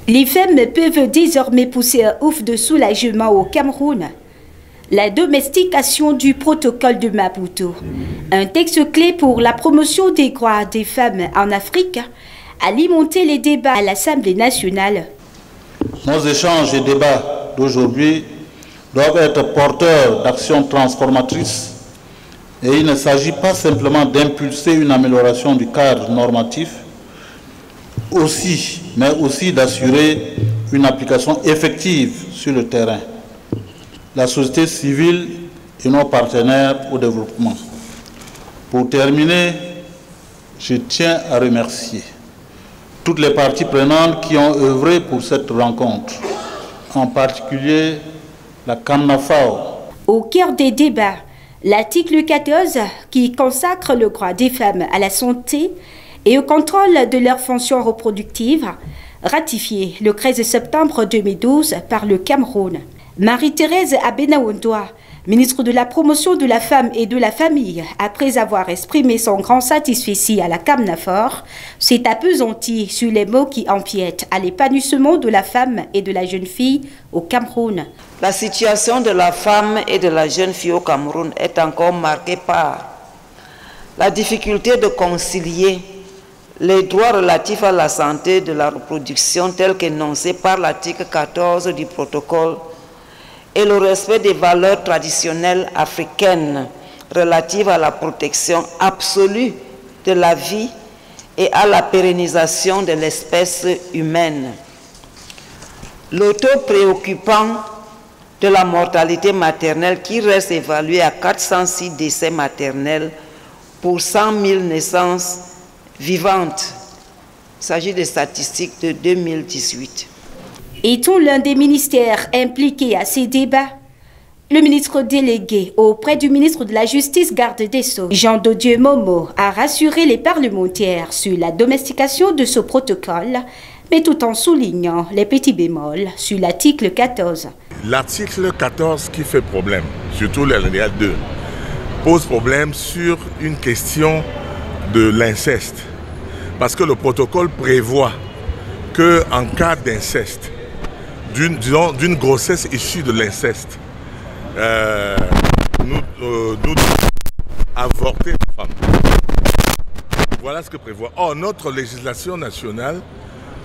Les femmes peuvent désormais pousser un ouf de soulagement au Cameroun. La domestication du protocole de Maputo, un texte clé pour la promotion des droits des femmes en Afrique, a alimenté les débats à l'Assemblée nationale. Nos échanges et débats d'aujourd'hui doivent être porteurs d'actions transformatrices et il ne s'agit pas simplement d'impulser une amélioration du cadre normatif, mais aussi d'assurer une application effective sur le terrain. La société civile et nos partenaires au développement. Pour terminer, je tiens à remercier toutes les parties prenantes qui ont œuvré pour cette rencontre, en particulier la CAMNAFAO. Au cœur des débats, l'article 14 qui consacre le droit des femmes à la santé et au contrôle de leurs fonctions reproductives, ratifié le 13 septembre 2012 par le Cameroun. Marie-Thérèse Abenaondoa, ministre de la Promotion de la Femme et de la Famille, après avoir exprimé son grand satisfecit à la CAMNAFOR, s'est appesantie sur les mots qui empiètent à l'épanouissement de la femme et de la jeune fille au Cameroun. La situation de la femme et de la jeune fille au Cameroun est encore marquée par la difficulté de concilier les droits relatifs à la santé de la reproduction tels qu'énoncés par l'article 14 du protocole et le respect des valeurs traditionnelles africaines relatives à la protection absolue de la vie et à la pérennisation de l'espèce humaine. Le taux préoccupant de la mortalité maternelle qui reste évalué à 406 décès maternels pour 100 000 naissances vivantes. Il s'agit des statistiques de 2018. Est-on l'un des ministères impliqués à ces débats? Le ministre délégué auprès du ministre de la Justice, garde des Sceaux, Jean Dodieu Momo, a rassuré les parlementaires sur la domestication de ce protocole, mais tout en soulignant les petits bémols sur l'article 14. L'article 14 qui fait problème, surtout l'alinéa 2, pose problème sur une question de l'inceste. Parce que le protocole prévoit qu'en cas d'inceste, d'une grossesse issue de l'inceste, nous devons avorter la femme. Voilà ce que prévoit. Or, notre législation nationale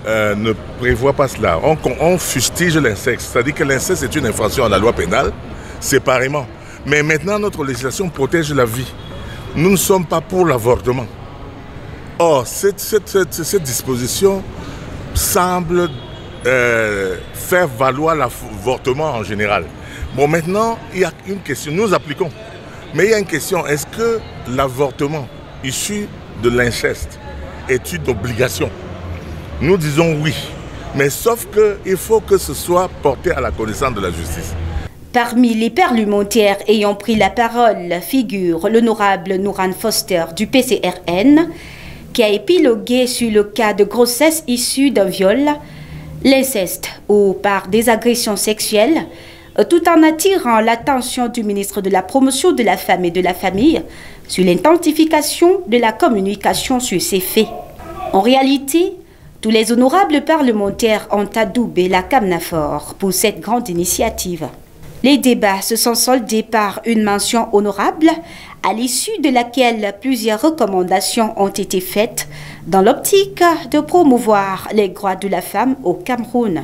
ne prévoit pas cela. On fustige l'inceste, c'est-à-dire que l'inceste est une infraction à la loi pénale, séparément. Mais maintenant, notre législation protège la vie. Nous ne sommes pas pour l'avortement. Or, cette disposition semble faire valoir l'avortement en général. Bon, maintenant, il y a une question, nous appliquons, mais il y a une question, est-ce que l'avortement issu de l'inceste est une obligation? Nous disons oui, mais sauf qu'il faut que ce soit porté à la connaissance de la justice. Parmi les parlementaires ayant pris la parole figure l'honorable Nouran Foster du PCRN, qui a épilogué sur le cas de grossesse issue d'un viol, l'inceste ou par des agressions sexuelles, tout en attirant l'attention du ministre de la Promotion de la Femme et de la Famille sur l'intensification de la communication sur ces faits. En réalité, tous les honorables parlementaires ont adoubé la CAMNAFOR pour cette grande initiative. Les débats se sont soldés par une mention honorable, à l'issue de laquelle plusieurs recommandations ont été faites dans l'optique de promouvoir les droits de la femme au Cameroun.